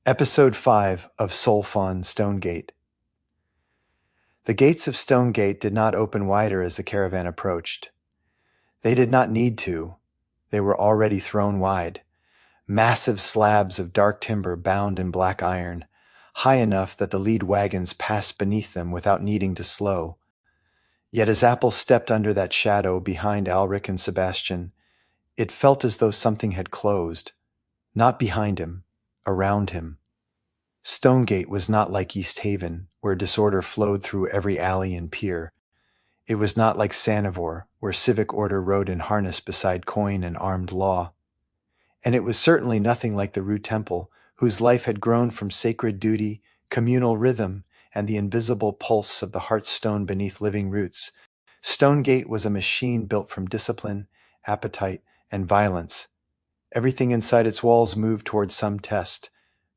Episode 5 of Solfawn, Stonegate. The gates of Stonegate did not open wider as the caravan approached. They did not need to. They were already thrown wide. Massive slabs of dark timber bound in black iron, high enough that the lead wagons passed beneath them without needing to slow. Yet as Apple stepped under that shadow behind Alric and Sebastian, it felt as though something had closed. Not behind him, around him. Stonegate was not like East Haven, where disorder flowed through every alley and pier. It was not like Sanivor, where civic order rode in harness beside coin and armed law. And it was certainly nothing like the Rue Temple, whose life had grown from sacred duty, communal rhythm, and the invisible pulse of the heartstone beneath living roots. Stonegate was a machine built from discipline, appetite, and violence. Everything inside its walls moved toward some test.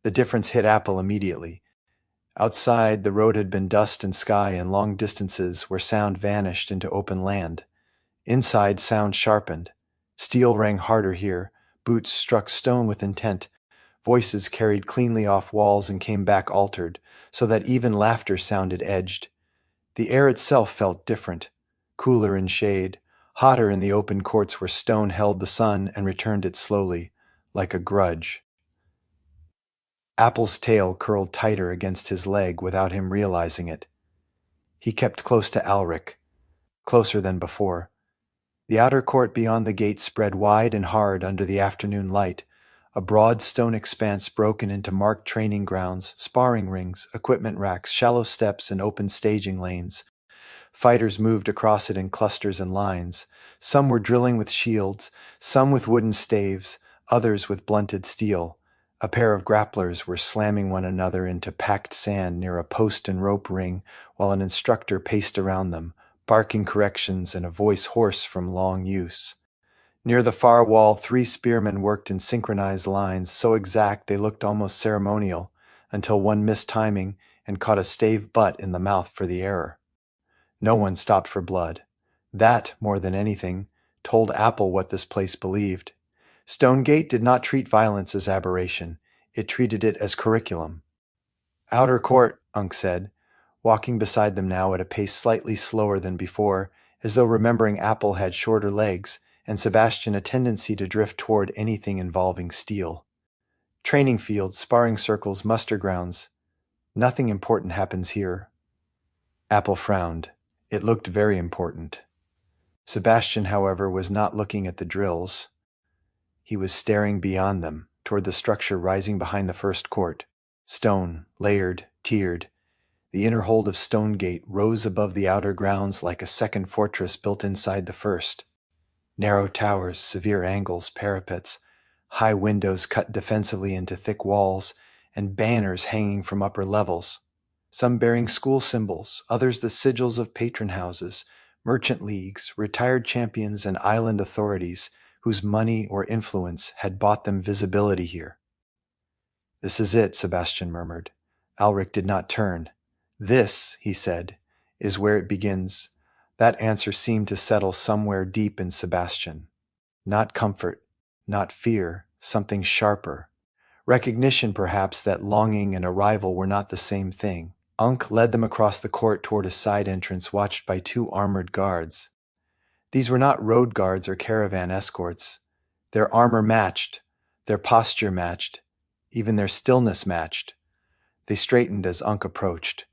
The difference hit Apple immediately. Outside, the road had been dust and sky and long distances where sound vanished into open land. Inside, sound sharpened. Steel rang harder here. Boots struck stone with intent. Voices carried cleanly off walls and came back altered, so that even laughter sounded edged. The air itself felt different, cooler in shade, hotter in the open courts where stone held the sun and returned it slowly, like a grudge. Apple's tail curled tighter against his leg without him realizing it. He kept close to Alric, closer than before. The outer court beyond the gate spread wide and hard under the afternoon light, a broad stone expanse broken into marked training grounds, sparring rings, equipment racks, shallow steps, and open staging lanes. Fighters moved across it in clusters and lines. Some were drilling with shields, some with wooden staves, others with blunted steel. A pair of grapplers were slamming one another into packed sand near a post and rope ring while an instructor paced around them, barking corrections and a voice hoarse from long use. Near the far wall, 3 spearmen worked in synchronized lines so exact they looked almost ceremonial, until one missed timing and caught a stave butt in the mouth for the error. No one stopped for blood. That, more than anything, told Apple what this place believed. Stonegate did not treat violence as aberration. It treated it as curriculum. "Outer court," Unc said, walking beside them now at a pace slightly slower than before, as though remembering Apple had shorter legs and Sebastian a tendency to drift toward anything involving steel. "Training fields, sparring circles, muster grounds. Nothing important happens here." Apple frowned. It looked very important. Sebastian, however, was not looking at the drills. He was staring beyond them, toward the structure rising behind the first court. Stone, layered, tiered. The inner hold of Stonegate rose above the outer grounds like a second fortress built inside the first. Narrow towers, severe angles, parapets, high windows cut defensively into thick walls, and banners hanging from upper levels. Some bearing school symbols, others the sigils of patron houses, merchant leagues, retired champions, and island authorities whose money or influence had bought them visibility here. "This is it," Sebastian murmured. Alric did not turn. "This," he said, "is where it begins." That answer seemed to settle somewhere deep in Sebastian. Not comfort, not fear, something sharper. Recognition, perhaps, that longing and arrival were not the same thing. Unc led them across the court toward a side entrance watched by 2 armored guards. These were not road guards or caravan escorts. Their armor matched, their posture matched, even their stillness matched. They straightened as Unc approached.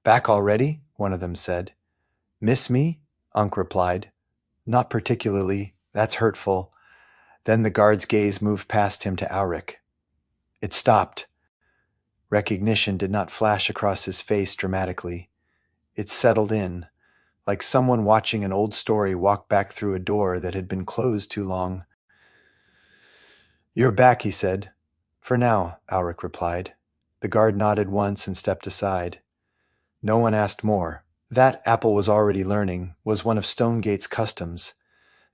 "Back already?" one of them said. "Miss me?" Unc replied. "Not particularly. That's hurtful." Then the guard's gaze moved past him to Alric. It stopped. Recognition did not flash across his face dramatically. It settled in, like someone watching an old story walk back through a door that had been closed too long. "You're back," he said. "For now," Alric replied. The guard nodded once and stepped aside. No one asked more. That, Apple was already learning, was one of Stonegate's customs.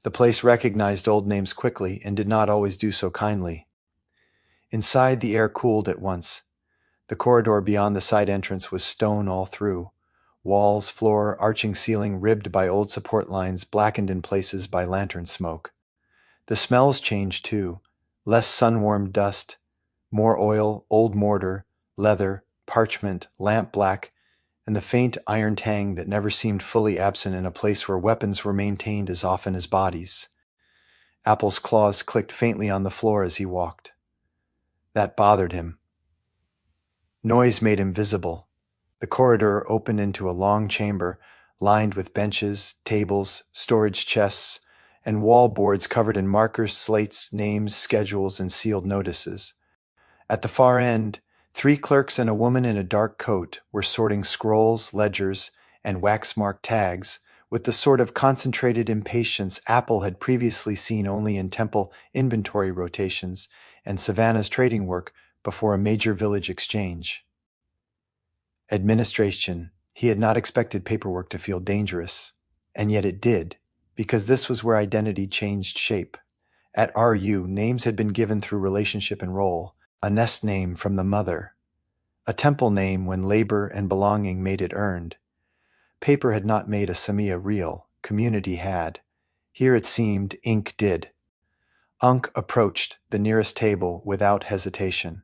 The place recognized old names quickly and did not always do so kindly. Inside, the air cooled at once. The corridor beyond the side entrance was stone all through. Walls, floor, arching ceiling ribbed by old support lines, blackened in places by lantern smoke. The smells changed too. Less sun-warmed dust, More oil, old mortar, leather, parchment, lamp black, and the faint iron tang that never seemed fully absent in a place where weapons were maintained as often as bodies. Apple's claws clicked faintly on the floor as he walked. That bothered him. Noise made him visible. The corridor opened into a long chamber, lined with benches, tables, storage chests, and wall boards covered in markers, slates, names, schedules, and sealed notices. At the far end, 3 clerks and a woman in a dark coat were sorting scrolls, ledgers, and wax-marked tags with the sort of concentrated impatience Apple had previously seen only in temple inventory rotations and Savannah's trading work before a major village exchange. Administration. He had not expected paperwork to feel dangerous, and yet it did, because this was where identity changed shape. At RU, names had been given through relationship and role, a nest name from the mother, a temple name when labor and belonging made it earned. Paper had not made a Samia real, community had. Here it seemed ink did. Unk approached the nearest table without hesitation.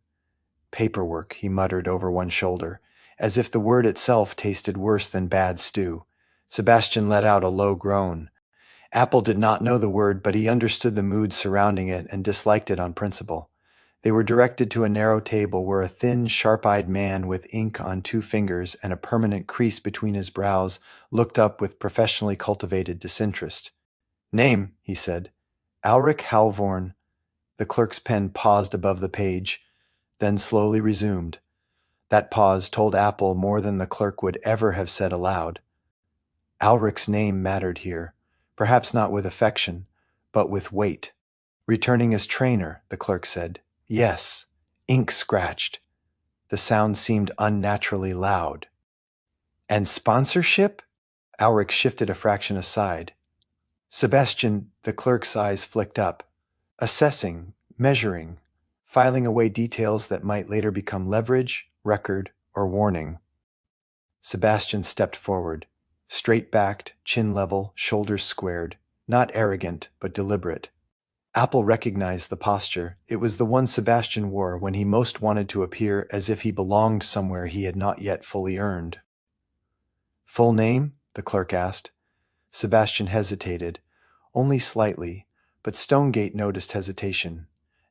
Paperwork, he muttered over one shoulder, as if the word itself tasted worse than bad stew. Sebastian let out a low groan. Apple did not know the word, but he understood the mood surrounding it and disliked it on principle. They were directed to a narrow table where a thin, sharp-eyed man with ink on 2 fingers and a permanent crease between his brows looked up with professionally cultivated disinterest. "Name," he said. "Alric Halvorn." The clerk's pen paused above the page, then slowly resumed. That pause told Apple more than the clerk would ever have said aloud. Alric's name mattered here, perhaps not with affection, but with weight. "Returning as trainer," the clerk said. "Yes." Ink scratched. The sound seemed unnaturally loud. "And sponsorship?" Alric shifted a fraction aside. "Sebastian," the clerk's eyes flicked up. "Assessing, measuring, filing away details that might later become leverage, record, or warning." Sebastian stepped forward, straight-backed, chin level, shoulders squared, not arrogant, but deliberate. Apple recognized the posture. It was the one Sebastian wore when he most wanted to appear as if he belonged somewhere he had not yet fully earned. "Full name?" the clerk asked. Sebastian hesitated, only slightly, but Stonegate noticed hesitation.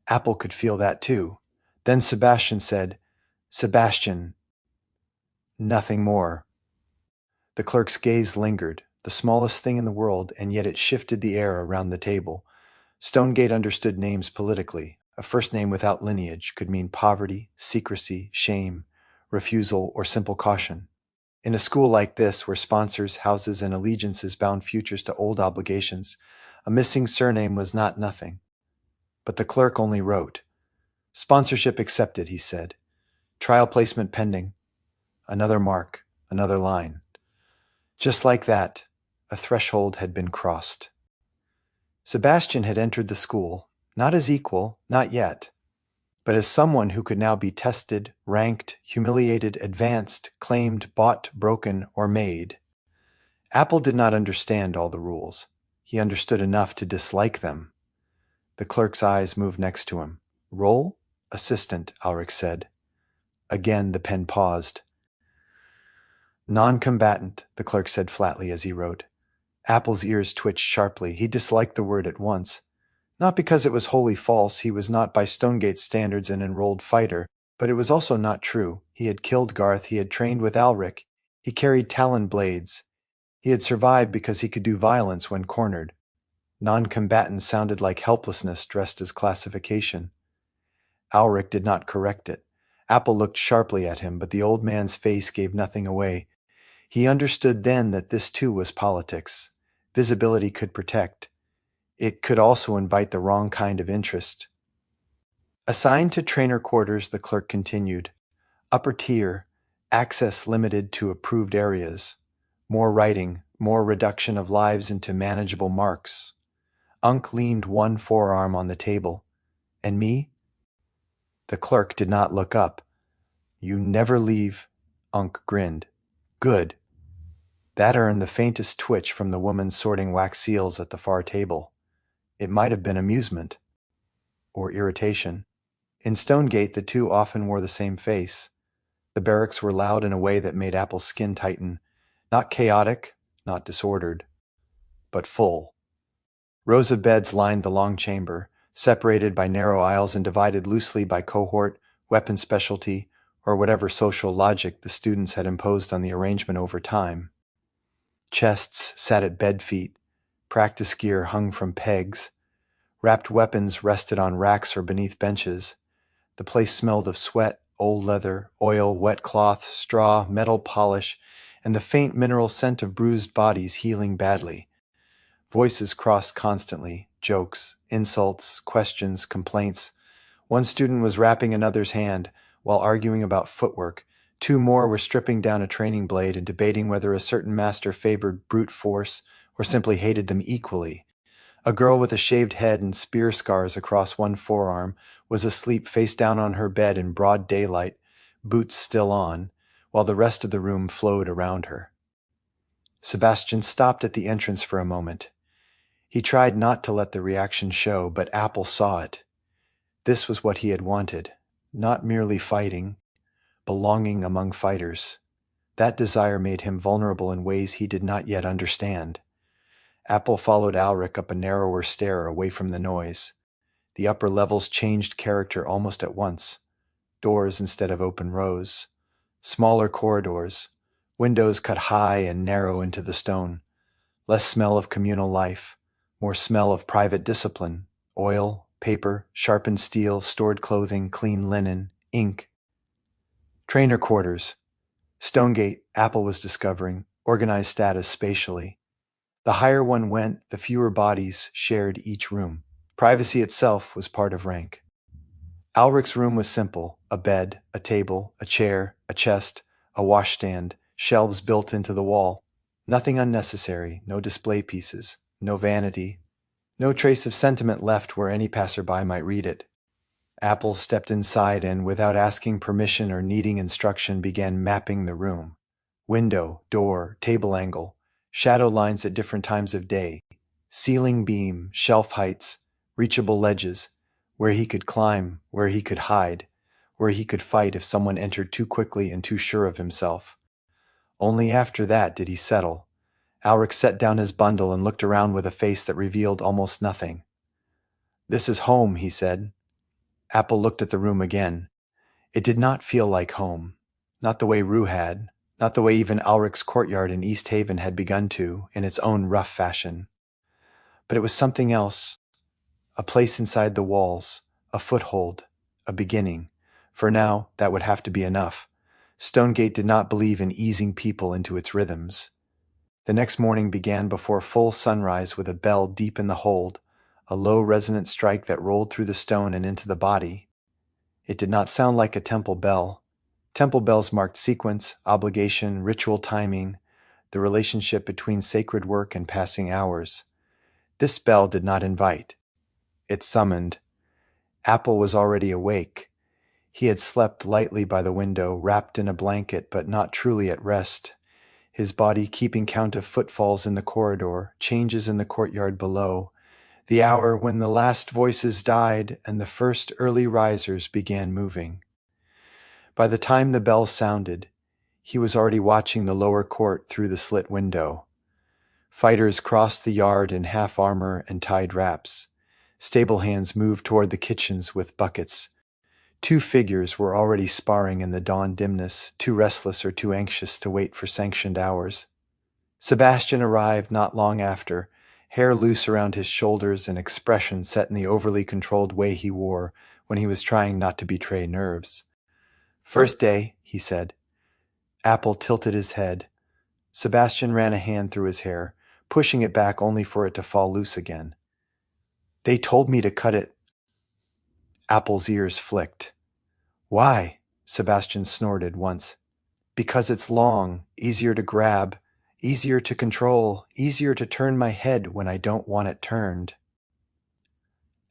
Apple could feel that too. Then Sebastian said, "Sebastian." Nothing more. The clerk's gaze lingered, the smallest thing in the world, and yet it shifted the air around the table. Stonegate understood names politically. A first name without lineage could mean poverty, secrecy, shame, refusal, or simple caution. In a school like this, where sponsors, houses, and allegiances bound futures to old obligations, a missing surname was not nothing. But the clerk only wrote. "Sponsorship accepted," he said. "Trial placement pending." Another mark, another line. Just like that, a threshold had been crossed. Sebastian had entered the school, not as equal, not yet, but as someone who could now be tested, ranked, humiliated, advanced, claimed, bought, broken, or made. Apple did not understand all the rules. He understood enough to dislike them. The clerk's eyes moved next to him. "Role? Assistant," Alric said. Again the pen paused. "Non-combatant," the clerk said flatly as he wrote. Apple's ears twitched sharply. He disliked the word at once. Not because it was wholly false, he was not by Stonegate's standards an enrolled fighter, but it was also not true. He had killed Garth, he had trained with Alric, he carried talon blades. He had survived because he could do violence when cornered. Non-combatant sounded like helplessness dressed as classification. Alric did not correct it. Apple looked sharply at him, but the old man's face gave nothing away. He understood then that this too was politics. Visibility could protect. It could also invite the wrong kind of interest. "Assigned to trainer quarters," the clerk continued. "Upper tier, access limited to approved areas. More writing, more reduction of lives into manageable marks." Unk leaned one forearm on the table. "And me?" The clerk did not look up. "You never leave," Unk grinned. "Good." That earned the faintest twitch from the woman sorting wax seals at the far table. It might have been amusement. Or irritation. In Stonegate, the two often wore the same face. The barracks were loud in a way that made Apple's skin tighten. Not chaotic, not disordered, but full. Rows of beds lined the long chamber, separated by narrow aisles and divided loosely by cohort, weapon specialty, or whatever social logic the students had imposed on the arrangement over time. Chests sat at bed feet, practice gear hung from pegs, wrapped weapons rested on racks or beneath benches. The place smelled of sweat, old leather, oil, wet cloth, straw, metal polish, and the faint mineral scent of bruised bodies healing badly. Voices crossed constantly, jokes, insults, questions, complaints. One student was wrapping another's hand while arguing about footwork. Two more were stripping down a training blade and debating whether a certain master favored brute force or simply hated them equally. A girl with a shaved head and spear scars across one forearm was asleep face down on her bed in broad daylight, boots still on, while the rest of the room flowed around her. Sebastian stopped at the entrance for a moment. He tried not to let the reaction show, but Apple saw it. This was what he had wanted, not merely fighting, belonging among fighters. That desire made him vulnerable in ways he did not yet understand. Apple followed Alric up a narrower stair away from the noise. The upper levels changed character almost at once. Doors instead of open rows. Smaller corridors. Windows cut high and narrow into the stone. Less smell of communal life. More smell of private discipline. Oil, paper, sharpened steel, stored clothing, clean linen, ink. Trainer quarters. Stonegate, Apple was discovering, organized status spatially. The higher one went, the fewer bodies shared each room. Privacy itself was part of rank. Alric's room was simple: a bed, a table, a chair, a chest, a washstand, shelves built into the wall. Nothing unnecessary, no display pieces, no vanity, no trace of sentiment left where any passerby might read it. Apple stepped inside and, without asking permission or needing instruction, began mapping the room. Window, door, table angle, shadow lines at different times of day, ceiling beam, shelf heights, reachable ledges, where he could climb, where he could hide, where he could fight if someone entered too quickly and too sure of himself. Only after that did he settle. Alric set down his bundle and looked around with a face that revealed almost nothing. "This is home," he said. Apple looked at the room again. It did not feel like home. Not the way Rue had. Not the way even Alric's courtyard in East Haven had begun to, in its own rough fashion. But it was something else. A place inside the walls. A foothold. A beginning. For now, that would have to be enough. Stonegate did not believe in easing people into its rhythms. The next morning began before full sunrise with a bell deep in the hold, a low resonant strike that rolled through the stone and into the body. It did not sound like a temple bell. Temple bells marked sequence, obligation, ritual timing, the relationship between sacred work and passing hours. This bell did not invite. It summoned. Apple was already awake. He had slept lightly by the window, wrapped in a blanket, but not truly at rest. His body keeping count of footfalls in the corridor, changes in the courtyard below, the hour when the last voices died and the first early risers began moving. By the time the bell sounded, he was already watching the lower court through the slit window. Fighters crossed the yard in half armor and tied wraps. Stable hands moved toward the kitchens with buckets. Two figures were already sparring in the dawn dimness, too restless or too anxious to wait for sanctioned hours. Sebastian arrived not long after, hair loose around his shoulders and expression set in the overly controlled way he wore when he was trying not to betray nerves. "First day," he said. Apple tilted his head. Sebastian ran a hand through his hair, pushing it back only for it to fall loose again. "They told me to cut it." Apple's ears flicked. "Why?" Sebastian snorted once. "Because it's long, easier to grab, easier to control, easier to turn my head when I don't want it turned."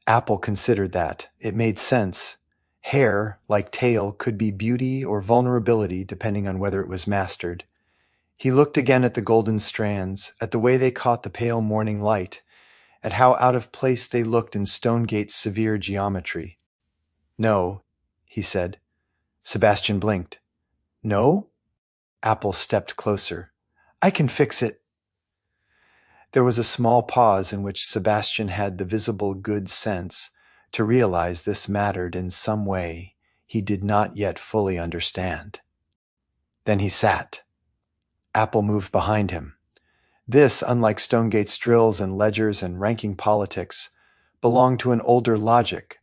Apple considered that. It made sense. Hair, like tail, could be beauty or vulnerability depending on whether it was mastered. He looked again at the golden strands, at the way they caught the pale morning light, at how out of place they looked in Stonegate's severe geometry. No, he said. Sebastian blinked. No? Apple stepped closer. I can fix it. There was a small pause in which Sebastian had the visible good sense to realize this mattered in some way he did not yet fully understand. Then he sat. Apple moved behind him. This, unlike Stonegate's drills and ledgers and ranking politics, belonged to an older logic.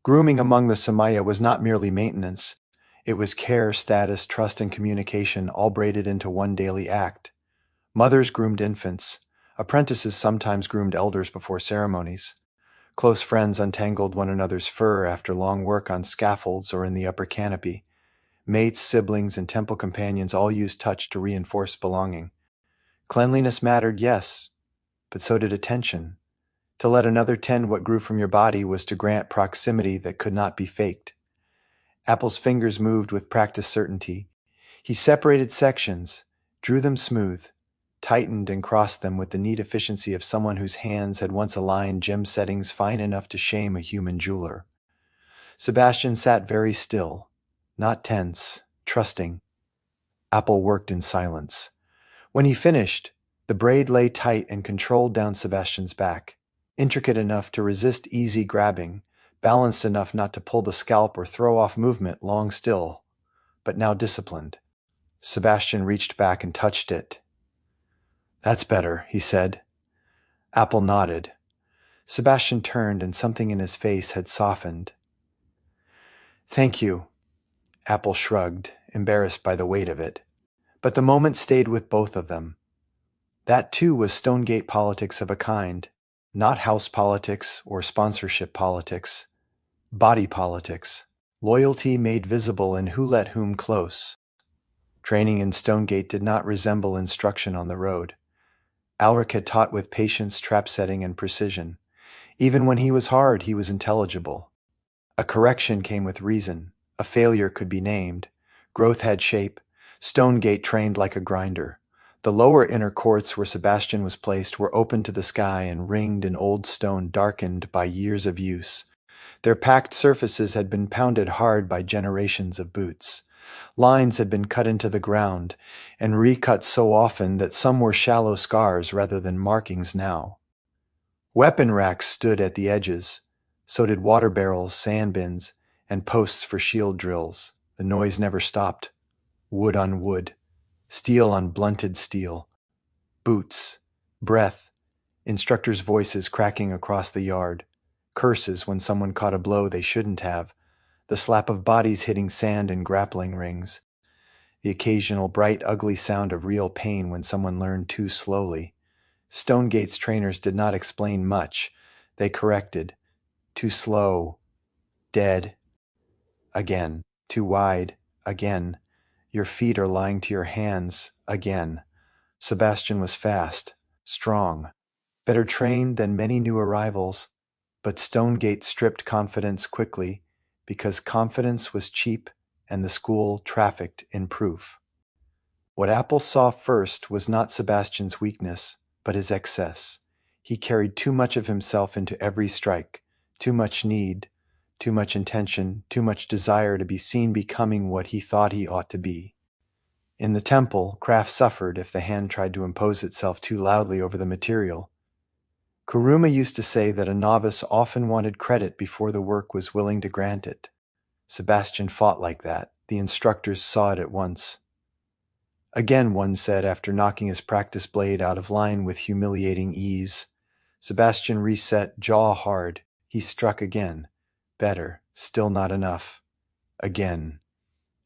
Grooming among the Samaya was not merely maintenance. It was care, status, trust, and communication all braided into one daily act. Mothers groomed infants. Apprentices sometimes groomed elders before ceremonies. Close friends untangled one another's fur after long work on scaffolds or in the upper canopy. Mates, siblings, and temple companions all used touch to reinforce belonging. Cleanliness mattered, yes, but so did attention. To let another tend what grew from your body was to grant proximity that could not be faked. Apple's fingers moved with practiced certainty. He separated sections, drew them smooth, tightened and crossed them with the neat efficiency of someone whose hands had once aligned gem settings fine enough to shame a human jeweler. Sebastian sat very still, not tense, trusting. Apple worked in silence. When he finished, the braid lay tight and controlled down Sebastian's back, intricate enough to resist easy grabbing, balanced enough not to pull the scalp or throw off movement long still, but now disciplined. Sebastian reached back and touched it. That's better, he said. Apple nodded. Sebastian turned and something in his face had softened. Thank you. Apple shrugged, embarrassed by the weight of it. But the moment stayed with both of them. That too was Stonegate politics of a kind, not house politics or sponsorship politics. Body politics, loyalty made visible in who let whom close. Training in Stonegate did not resemble instruction on the road. Alric had taught with patience, trap setting, and precision. Even when he was hard, he was intelligible. A correction came with reason. A failure could be named. Growth had shape. Stonegate trained like a grinder. The lower inner courts where Sebastian was placed were open to the sky and ringed in old stone darkened by years of use. Their packed surfaces had been pounded hard by generations of boots. Lines had been cut into the ground and recut so often that some were shallow scars rather than markings now. Weapon racks stood at the edges. So did water barrels, sand bins, and posts for shield drills. The noise never stopped. Wood on wood. Steel on blunted steel. Boots. Breath. Instructors' voices cracking across the yard. Curses when someone caught a blow they shouldn't have. The slap of bodies hitting sand and grappling rings. The occasional bright, ugly sound of real pain when someone learned too slowly. Stonegate's trainers did not explain much. They corrected. Too slow. Dead. Again. Too wide. Again. Your feet are lying to your hands. Again. Sebastian was fast. Strong. Better trained than many new arrivals. But Stonegate stripped confidence quickly because confidence was cheap and the school trafficked in proof. What Apple saw first was not Sebastian's weakness, but his excess. He carried too much of himself into every strike, too much need, too much intention, too much desire to be seen becoming what he thought he ought to be. In the temple, craft suffered if the hand tried to impose itself too loudly over the material. Kuruma used to say that a novice often wanted credit before the work was willing to grant it. Sebastian fought like that. The instructors saw it at once. Again, one said after knocking his practice blade out of line with humiliating ease. Sebastian reset, jaw hard. He struck again. Better. Still not enough. Again.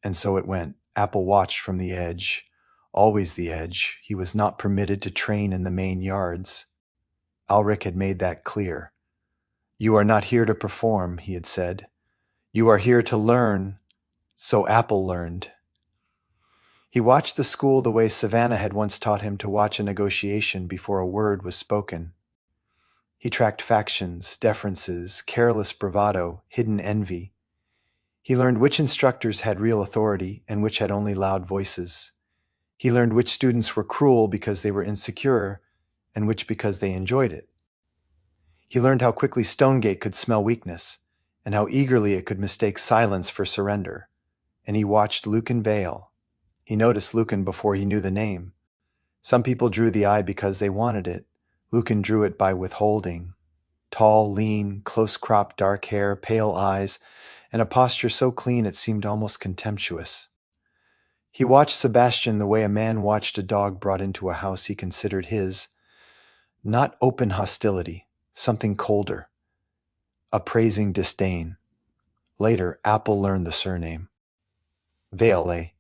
And so it went. Apple watched from the edge. Always the edge. He was not permitted to train in the main yards. Alric had made that clear. You are not here to perform, he had said. You are here to learn. So Apple learned. He watched the school the way Savannah had once taught him to watch a negotiation before a word was spoken. He tracked factions, deferences, careless bravado, hidden envy. He learned which instructors had real authority and which had only loud voices. He learned which students were cruel because they were insecure and which because they enjoyed it. He learned how quickly Stonegate could smell weakness and how eagerly it could mistake silence for surrender. And he watched Lucan Vale. He noticed Lucan before he knew the name. Some people drew the eye because they wanted it. Lucan drew it by withholding. Tall, lean, close-cropped dark hair, pale eyes, and a posture so clean it seemed almost contemptuous. He watched Sebastian the way a man watched a dog brought into a house he considered his. Not open hostility, something colder. Appraising disdain. Later, Apple learned the surname. Vale,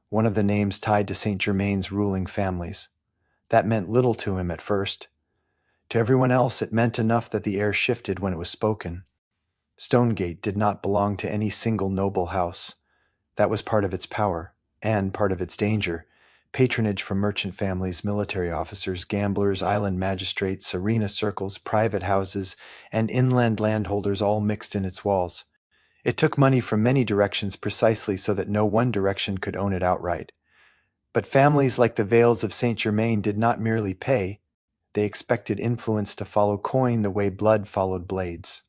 one of the names tied to Saint Germain's ruling families. That meant little to him at first. To everyone else, it meant enough that the air shifted when it was spoken. Stonegate did not belong to any single noble house. That was part of its power, and part of its danger. Patronage from merchant families, military officers, gamblers, island magistrates, arena circles, private houses, and inland landholders all mixed in its walls. It took money from many directions precisely so that no one direction could own it outright. But families like the Vales of Saint Germain did not merely pay, they expected influence to follow coin the way blood followed blades.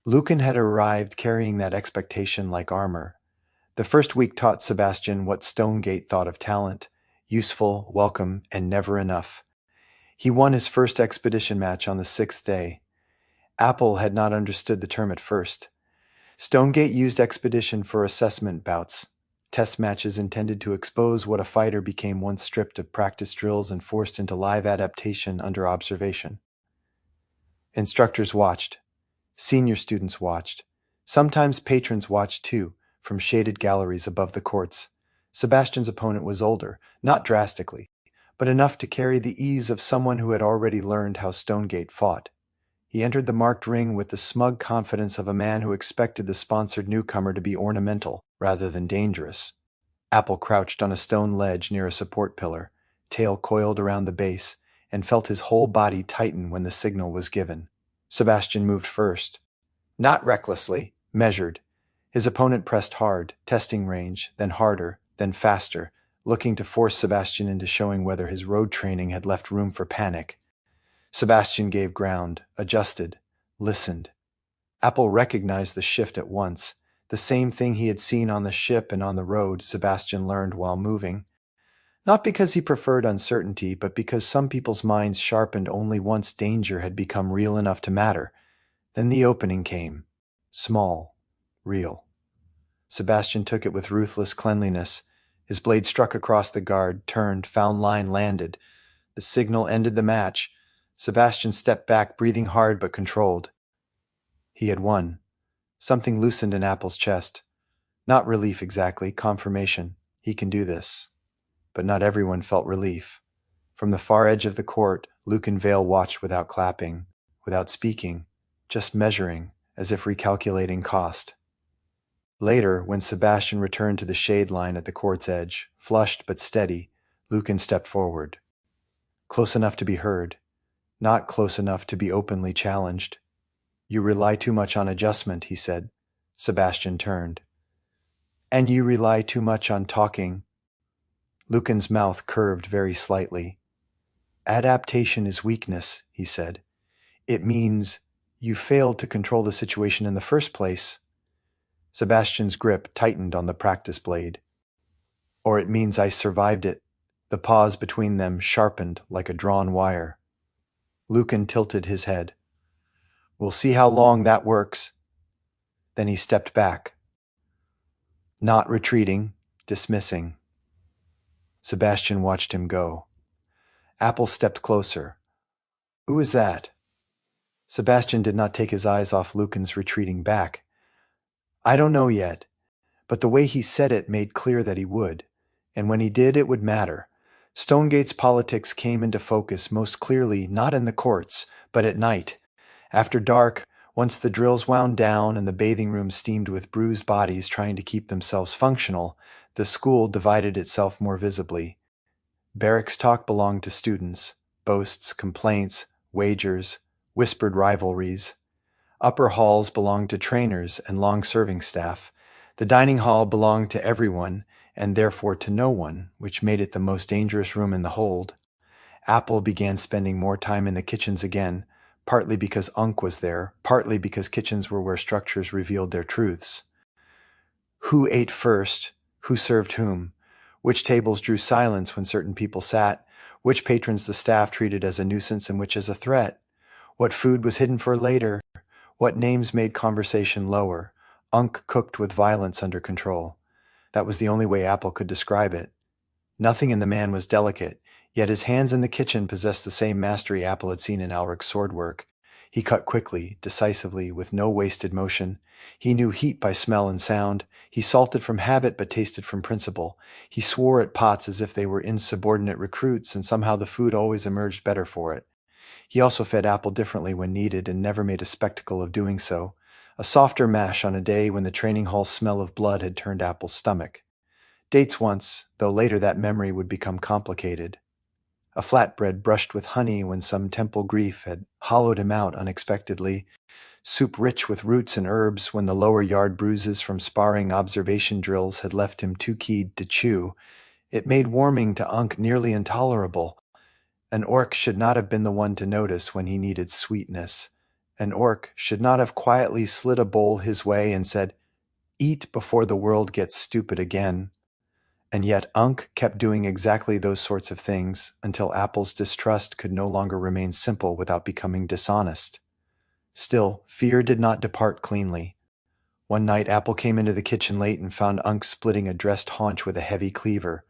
Lucan had arrived carrying that expectation like armor. The first week taught Sebastian what Stonegate thought of talent: useful, welcome, and never enough. He won his first expedition match on the 6th day. Apple had not understood the term at first. Stonegate used expedition for assessment bouts, test matches intended to expose what a fighter became once stripped of practice drills and forced into live adaptation under observation. Instructors watched. Senior students watched. Sometimes patrons watched too, from shaded galleries above the courts. Sebastian's opponent was older, not drastically, but enough to carry the ease of someone who had already learned how Stonegate fought. He entered the marked ring with the smug confidence of a man who expected the sponsored newcomer to be ornamental rather than dangerous. Apple crouched on a stone ledge near a support pillar, tail coiled around the base, and felt his whole body tighten when the signal was given. Sebastian moved first. Not recklessly, measured. His opponent pressed hard, testing range, then harder, then faster, looking to force Sebastian into showing whether his road training had left room for panic. Sebastian gave ground, adjusted, listened. Apple recognized the shift at once. The same thing he had seen on the ship and on the road, Sebastian learned while moving. Not because he preferred uncertainty, but because some people's minds sharpened only once danger had become real enough to matter. Then the opening came. Small. Real. Sebastian took it with ruthless cleanliness. His blade struck across the guard, turned, found line, landed. The signal ended the match. Sebastian stepped back, breathing hard but controlled. He had won. Something loosened in Apple's chest. Not relief exactly, confirmation. He can do this. But not everyone felt relief. From the far edge of the court, Lucan Vale watched without clapping, without speaking, just measuring, as if recalculating cost. Later, when Sebastian returned to the shade line at the court's edge, flushed but steady, Lucan stepped forward. Close enough to be heard, not close enough to be openly challenged. You rely too much on adjustment, he said. Sebastian turned. And you rely too much on talking. Lucan's mouth curved very slightly. Adaptation is weakness, he said. It means you failed to control the situation in the first place. Sebastian's grip tightened on the practice blade. Or it means I survived it. The pause between them sharpened like a drawn wire. Lucan tilted his head. We'll see how long that works. Then he stepped back. Not retreating, dismissing. Sebastian watched him go. Apple stepped closer. Who is that? Sebastian did not take his eyes off Lucan's retreating back. I don't know yet, but the way he said it made clear that he would, and when he did, it would matter. Stonegate's politics came into focus most clearly not in the courts, but at night. After dark, once the drills wound down and the bathing room steamed with bruised bodies trying to keep themselves functional, the school divided itself more visibly. Barracks talk belonged to students, boasts, complaints, wagers, whispered rivalries. Upper halls belonged to trainers and long-serving staff. The dining hall belonged to everyone, and therefore to no one, which made it the most dangerous room in the hold. Apple began spending more time in the kitchens again, partly because Unk was there, partly because kitchens were where structures revealed their truths. Who ate first? Who served whom? Which tables drew silence when certain people sat? Which patrons the staff treated as a nuisance and which as a threat? What food was hidden for later? What names made conversation lower? Unk cooked with violence under control. That was the only way Apple could describe it. Nothing in the man was delicate, yet his hands in the kitchen possessed the same mastery Apple had seen in Alric's sword work. He cut quickly, decisively, with no wasted motion. He knew heat by smell and sound. He salted from habit but tasted from principle. He swore at pots as if they were insubordinate recruits, and somehow the food always emerged better for it. He also fed Apple differently when needed and never made a spectacle of doing so. A softer mash on a day when the training hall smell of blood had turned Apple's stomach. Dates once, though later that memory would become complicated. A flatbread brushed with honey when some temple grief had hollowed him out unexpectedly. Soup rich with roots and herbs when the lower yard bruises from sparring observation drills had left him too keyed to chew. It made warming to Unk nearly intolerable. An orc should not have been the one to notice when he needed sweetness. An orc should not have quietly slid a bowl his way and said, "Eat before the world gets stupid again." And yet Unk kept doing exactly those sorts of things until Apple's distrust could no longer remain simple without becoming dishonest. Still, fear did not depart cleanly. One night Apple came into the kitchen late and found Unk splitting a dressed haunch with a heavy cleaver.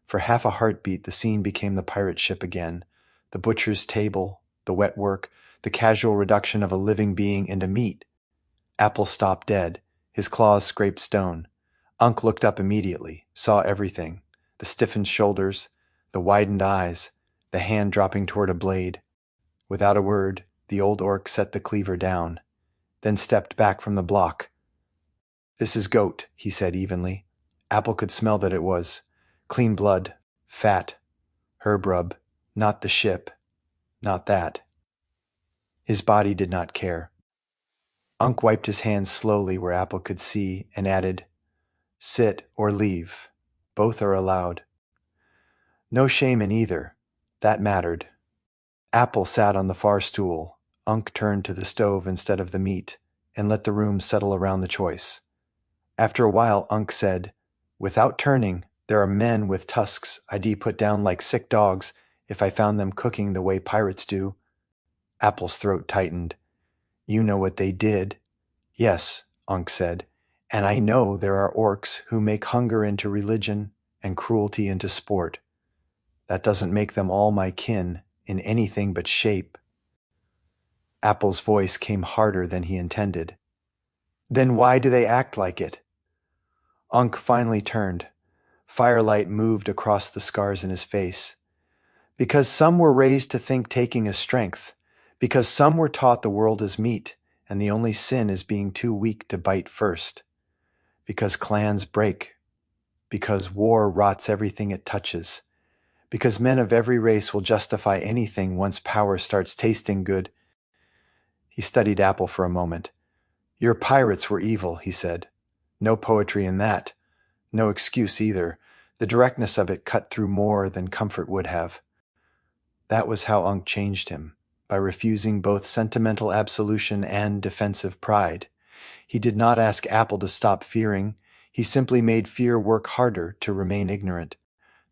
For half a heartbeat the scene became the pirate ship again. The butcher's table, the wet work, the casual reduction of a living being into meat. Apple stopped dead. His claws scraped stone. Unk looked up immediately, saw everything. The stiffened shoulders, the widened eyes, the hand dropping toward a blade. Without a word, the old orc set the cleaver down, then stepped back from the block. "This is goat," he said evenly. Apple could smell that it was. Clean blood, fat, herb rub, not the ship, not that. His body did not care. Unk wiped his hands slowly where Apple could see and added, "Sit or leave. Both are allowed." No shame in either. That mattered. Apple sat on the far stool. Unk turned to the stove instead of the meat and let the room settle around the choice. After a while, Unk said, "Without turning, there are men with tusks I'd put down like sick dogs if I found them cooking the way pirates do." Apple's throat tightened. "You know what they did." "Yes," Unk said, "and I know there are orcs who make hunger into religion and cruelty into sport. That doesn't make them all my kin in anything but shape." Apple's voice came harder than he intended. "Then why do they act like it?" Unk finally turned. Firelight moved across the scars in his face. "Because some were raised to think taking is strength. Because some were taught the world is meat, and the only sin is being too weak to bite first. Because clans break. Because war rots everything it touches. Because men of every race will justify anything once power starts tasting good." He studied Apple for a moment. "Your pirates were evil," he said. "No poetry in that. No excuse either. The directness of it cut through more than comfort would have." That was how Unk changed him, by refusing both sentimental absolution and defensive pride. He did not ask Apple to stop fearing. He simply made fear work harder to remain ignorant.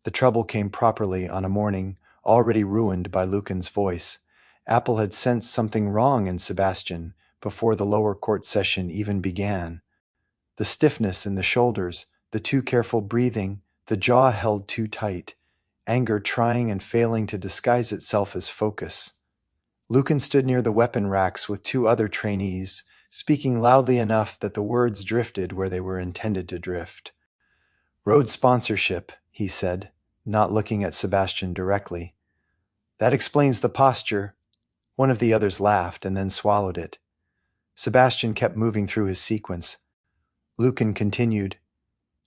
The trouble came properly on a morning already ruined by Lucan's voice. Apple had sensed something wrong in Sebastian before the lower court session even began. The stiffness in the shoulders, the too careful breathing, the jaw held too tight, anger trying and failing to disguise itself as focus. Lucan stood near the weapon racks with two other trainees, speaking loudly enough that the words drifted where they were intended to drift. "Road sponsorship," he said, not looking at Sebastian directly. "That explains the posture." One of the others laughed and then swallowed it. Sebastian kept moving through his sequence. Lucan continued,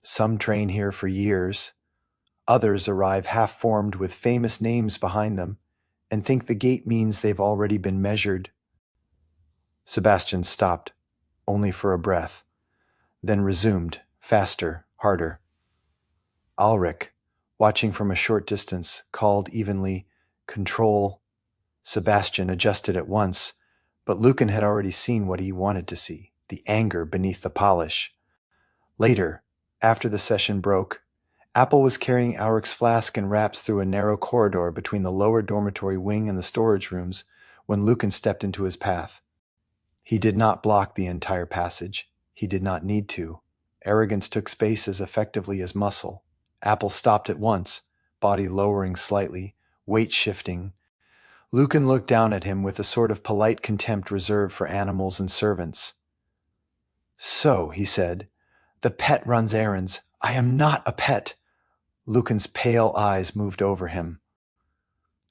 "Some train here for years. Others arrive half-formed with famous names behind them and think the gate means they've already been measured." Sebastian stopped, only for a breath, then resumed, faster, harder. Alric, watching from a short distance, called evenly, "Control." Sebastian adjusted at once. But Lucan had already seen what he wanted to see, the anger beneath the polish. Later, after the session broke, Apple was carrying Auric's flask and wraps through a narrow corridor between the lower dormitory wing and the storage rooms when Lucan stepped into his path. He did not block the entire passage. He did not need to. Arrogance took space as effectively as muscle. Apple stopped at once, body lowering slightly, weight shifting. Lucan looked down at him with a sort of polite contempt reserved for animals and servants. "So," he said, "the pet runs errands. I am not a pet." Lucan's pale eyes moved over him.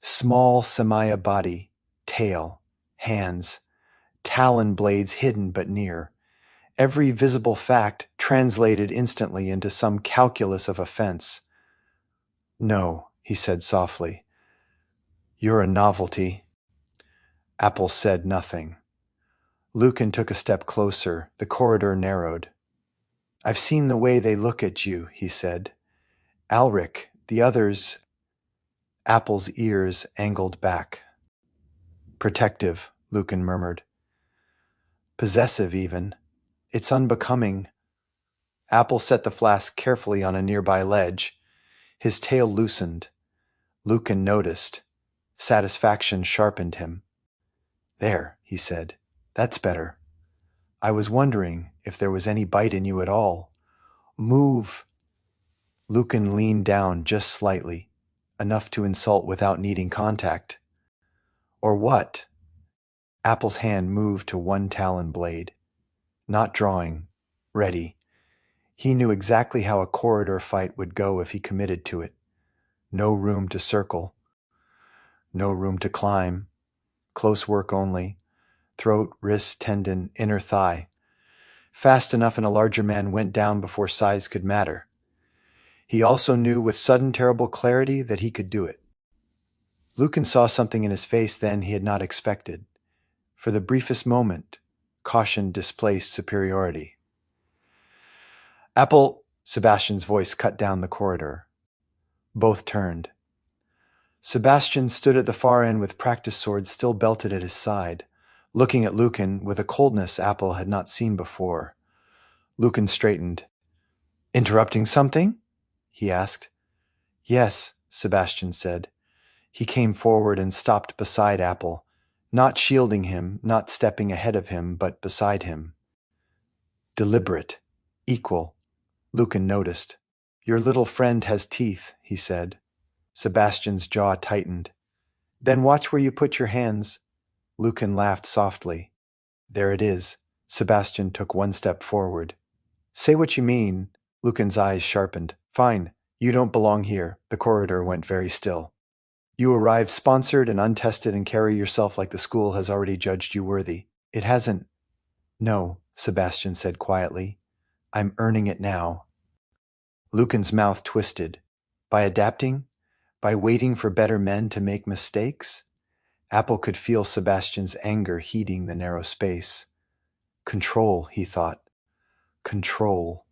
Small Samaya body, tail, hands, talon blades hidden but near. Every visible fact translated instantly into some calculus of offense. "No," he said softly. "You're a novelty." Apple said nothing. Lucan took a step closer. The corridor narrowed. "I've seen the way they look at you," he said. "Alric, the others—" Apple's ears angled back. "Protective," Lucan murmured. "Possessive, even. It's unbecoming." Apple set the flask carefully on a nearby ledge. His tail loosened. Lucan noticed. Satisfaction sharpened him. "There," he said. "That's better. I was wondering if there was any bite in you at all. Move." Lucan leaned down just slightly, enough to insult without needing contact. "Or what?" Apple's hand moved to one talon blade. Not drawing. Ready. He knew exactly how a corridor fight would go if he committed to it. No room to circle. No room to climb. Close work only. Throat, wrist, tendon, inner thigh. Fast enough and a larger man went down before size could matter. He also knew with sudden terrible clarity that he could do it. Lucan saw something in his face then he had not expected. For the briefest moment, caution displaced superiority. "Apple," Sebastian's voice cut down the corridor. Both turned. Sebastian stood at the far end with practice sword still belted at his side, looking at Lucan with a coldness Apple had not seen before. Lucan straightened. "Interrupting something?" he asked. "Yes," Sebastian said. He came forward and stopped beside Apple, not shielding him, not stepping ahead of him, but beside him. Deliberate, equal. Lucan noticed. "Your little friend has teeth," he said. Sebastian's jaw tightened. "Then watch where you put your hands." Lucan laughed softly. "There it is." Sebastian took one step forward. "Say what you mean." Lucan's eyes sharpened. "Fine. You don't belong here." The corridor went very still. "You arrive sponsored and untested and carry yourself like the school has already judged you worthy. It hasn't." "No," Sebastian said quietly. "I'm earning it now." Lucan's mouth twisted. By adapting? By waiting for better men to make mistakes? Apple could feel Sebastian's anger heating the narrow space. Control, he thought. Control.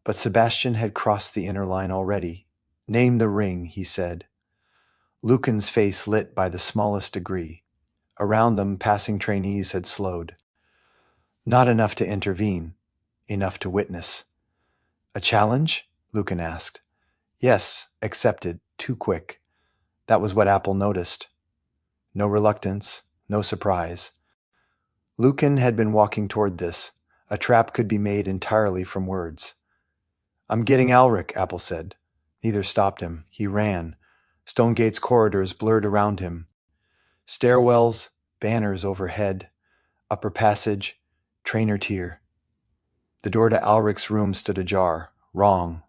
But Sebastian had crossed the inner line already. "Name the ring," he said. Lucan's face lit by the smallest degree. Around them, passing trainees had slowed. Not enough to intervene. Enough to witness. "A challenge?" Lucan asked. "Yes, accepted. Too quick." That was what Apple noticed. No reluctance, no surprise. Lucan had been walking toward this. A trap could be made entirely from words. "I'm getting Alric," Apple said. Neither stopped him. He ran. Stonegate's corridors blurred around him. Stairwells, banners overhead, upper passage, trainer tier. The door to Alric's room stood ajar. Wrong.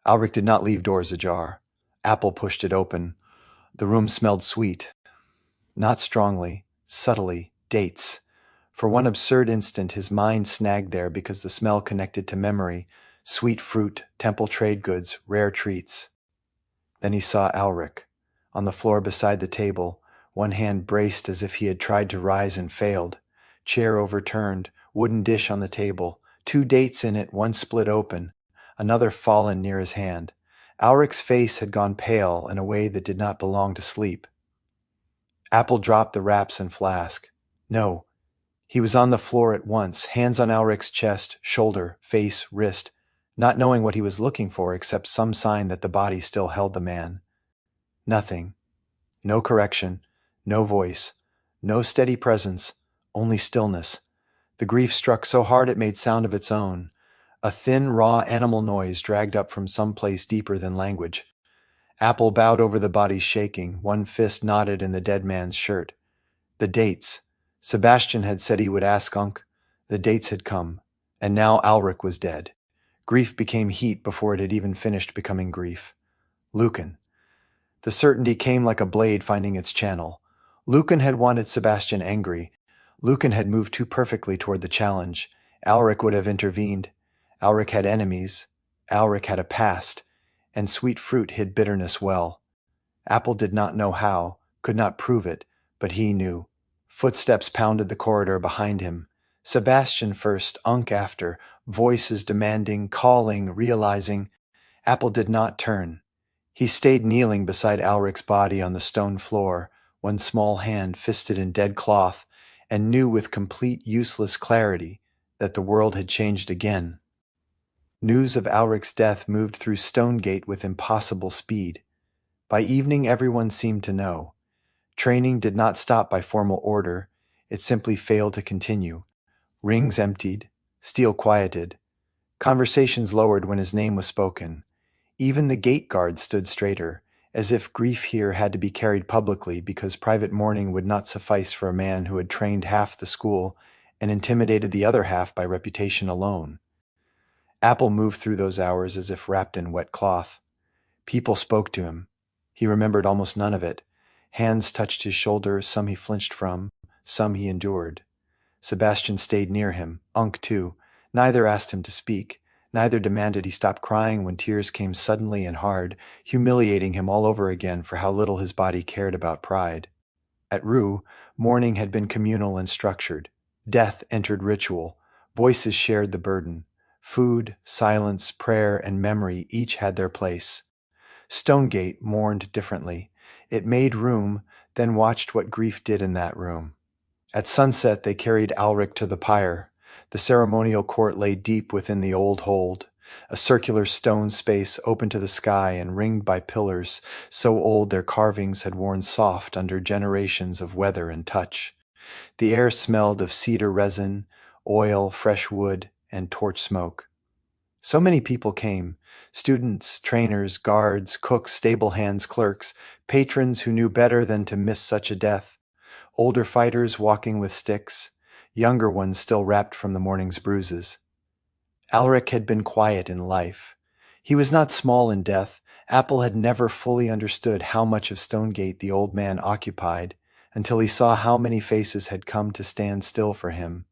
Alric did not leave doors ajar. Apple pushed it open. The room smelled sweet. Not strongly, subtly, dates. For one absurd instant his mind snagged there because the smell connected to memory, sweet fruit, temple trade goods, rare treats. Then he saw Alric, on the floor beside the table, one hand braced as if he had tried to rise and failed. Chair overturned, wooden dish on the table, 2 dates in it, one split open, another fallen near his hand. Alric's face had gone pale in a way that did not belong to sleep. Apple dropped the wraps and flask. "No, He was on the floor at once, hands on Alric's chest, shoulder, face, wrist, not knowing what he was looking for except some sign that the body still held the man. Nothing. No correction. No voice. No steady presence. Only stillness. The grief struck so hard it made sound of its own. A thin, raw animal noise dragged up from some place deeper than language. Apple bowed over the body shaking, one fist knotted in the dead man's shirt. The dates. Sebastian had said he would ask Unc. The dates had come, and now Alric was dead. Grief became heat before it had even finished becoming grief. Lucan. The certainty came like a blade finding its channel. Lucan had wanted Sebastian angry. Lucan had moved too perfectly toward the challenge. Alric would have intervened. Alric had enemies. Alric had a past, and sweet fruit hid bitterness well. Apple did not know how, could not prove it, but he knew. Footsteps pounded the corridor behind him. Sebastian first, Unc after, voices demanding, calling, realizing. Apple did not turn. He stayed kneeling beside Alric's body on the stone floor, one small hand fisted in dead cloth, and knew with complete useless clarity that the world had changed again. News of Alric's death moved through Stonegate with impossible speed. By evening everyone seemed to know. Training did not stop by formal order, it simply failed to continue. Rings emptied, steel quieted. Conversations lowered when his name was spoken. Even the gate guard stood straighter, as if grief here had to be carried publicly because private mourning would not suffice for a man who had trained half the school and intimidated the other half by reputation alone. Apple moved through those hours as if wrapped in wet cloth. People spoke to him. He remembered almost none of it. Hands touched his shoulder, some he flinched from, some he endured. Sebastian stayed near him, Unc too. Neither asked him to speak. Neither demanded he stop crying when tears came suddenly and hard, humiliating him all over again for how little his body cared about pride. At Rue, mourning had been communal and structured. Death entered ritual. Voices shared the burden. Food, silence, prayer, and memory each had their place. Stonegate mourned differently. It made room, then watched what grief did in that room. At sunset they carried Alric to the pyre. The ceremonial court lay deep within the old hold, a circular stone space open to the sky and ringed by pillars so old their carvings had worn soft under generations of weather and touch. The air smelled of cedar resin, oil, fresh wood, and torch smoke. So many people came, students, trainers, guards, cooks, stable hands, clerks, patrons who knew better than to miss such a death, older fighters walking with sticks, younger ones still wrapped from the morning's bruises. Alric had been quiet in life. He was not small in death. Apple had never fully understood how much of Stonegate the old man occupied until he saw how many faces had come to stand still for him.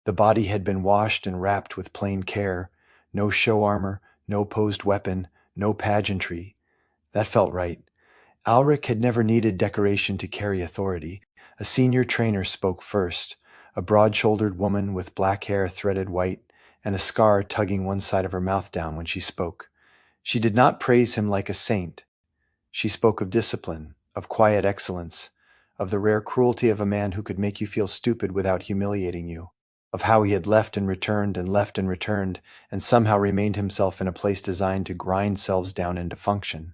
The body had been washed and wrapped with plain care. No show armor, no posed weapon, no pageantry. That felt right. Alric had never needed decoration to carry authority. A senior trainer spoke first, a broad-shouldered woman with black hair threaded white and a scar tugging one side of her mouth down when she spoke. She did not praise him like a saint. She spoke of discipline, of quiet excellence, of the rare cruelty of a man who could make you feel stupid without humiliating you, of how he had left and returned and somehow remained himself in a place designed to grind selves down into function.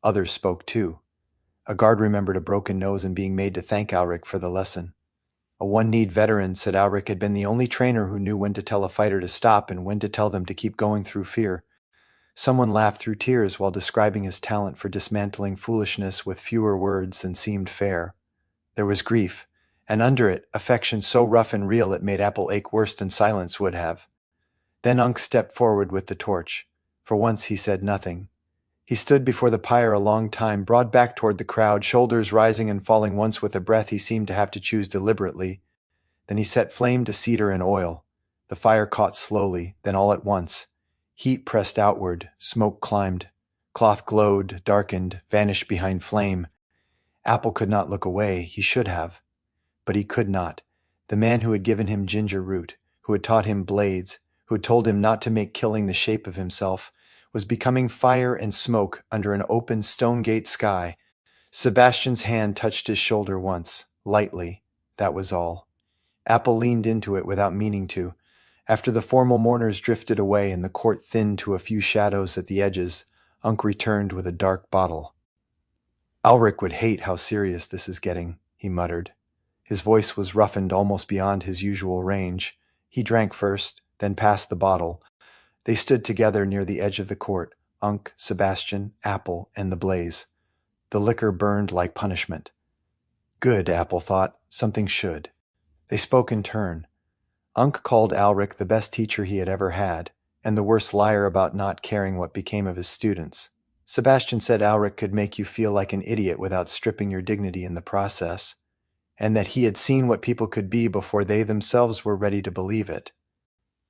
Others spoke too. A guard remembered a broken nose and being made to thank Alric for the lesson. A one-kneed veteran said Alric had been the only trainer who knew when to tell a fighter to stop and when to tell them to keep going through fear. Someone laughed through tears while describing his talent for dismantling foolishness with fewer words than seemed fair. There was grief, and under it, affection so rough and real it made Apple ache worse than silence would have. Then Unc stepped forward with the torch. For once he said nothing. He stood before the pyre a long time, broad back toward the crowd, shoulders rising and falling once with a breath he seemed to have to choose deliberately. Then he set flame to cedar and oil. The fire caught slowly, then all at once. Heat pressed outward, smoke climbed. Cloth glowed, darkened, vanished behind flame. Apple could not look away, he should have. But he could not. The man who had given him ginger root, who had taught him blades, who had told him not to make killing the shape of himself, was becoming fire and smoke under an open Stonegate sky. Sebastian's hand touched his shoulder once, lightly, that was all. Apple leaned into it without meaning to. After the formal mourners drifted away and the court thinned to a few shadows at the edges, Unc returned with a dark bottle. Alric would hate how serious this is getting, he muttered. His voice was roughened almost beyond his usual range. He drank first, then passed the bottle. They stood together near the edge of the court, Unc, Sebastian, Apple, and the blaze. The liquor burned like punishment. Good, Apple thought. Something should. They spoke in turn. Unc called Alric the best teacher he had ever had, and the worst liar about not caring what became of his students. Sebastian said Alric could make you feel like an idiot without stripping your dignity in the process, and that he had seen what people could be before they themselves were ready to believe it.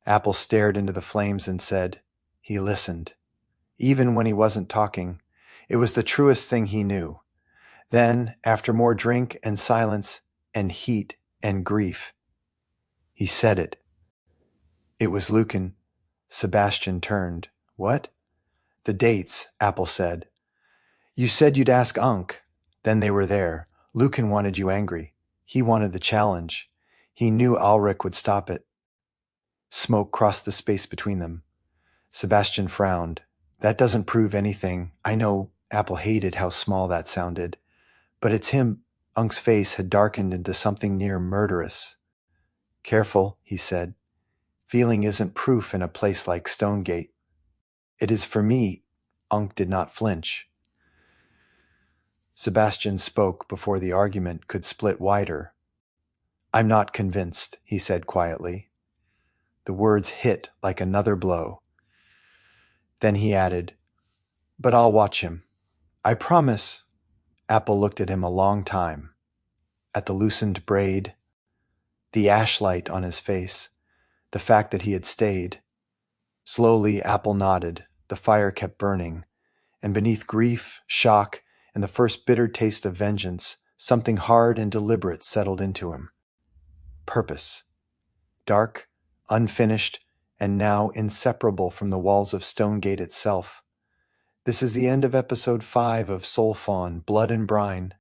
Apple stared into the flames and said, he listened. Even when he wasn't talking, it was the truest thing he knew. Then, after more drink and silence and heat and grief, he said it. It was Lucan. Sebastian turned. What? The dates, Apple said. You said you'd ask Unc. Then they were there. Lucan wanted you angry. He wanted the challenge. He knew Alric would stop it. Smoke crossed the space between them. Sebastian frowned. That doesn't prove anything. I know Apple hated how small that sounded. But it's him. Unc's face had darkened into something near murderous. Careful, he said. Feeling isn't proof in a place like Stonegate. It is for me. Unc did not flinch. Sebastian spoke before the argument could split wider. I'm not convinced, he said quietly. The words hit like another blow. Then he added, but I'll watch him. I promise. Apple looked at him a long time. At the loosened braid, the ashlight on his face, the fact that he had stayed. Slowly, Apple nodded. The fire kept burning. And beneath grief, shock, and the first bitter taste of vengeance, something hard and deliberate settled into him. Purpose. Dark, unfinished, and now inseparable from the walls of Stonegate itself. This is the end of episode 5 of Solfawn, Blood and Brine.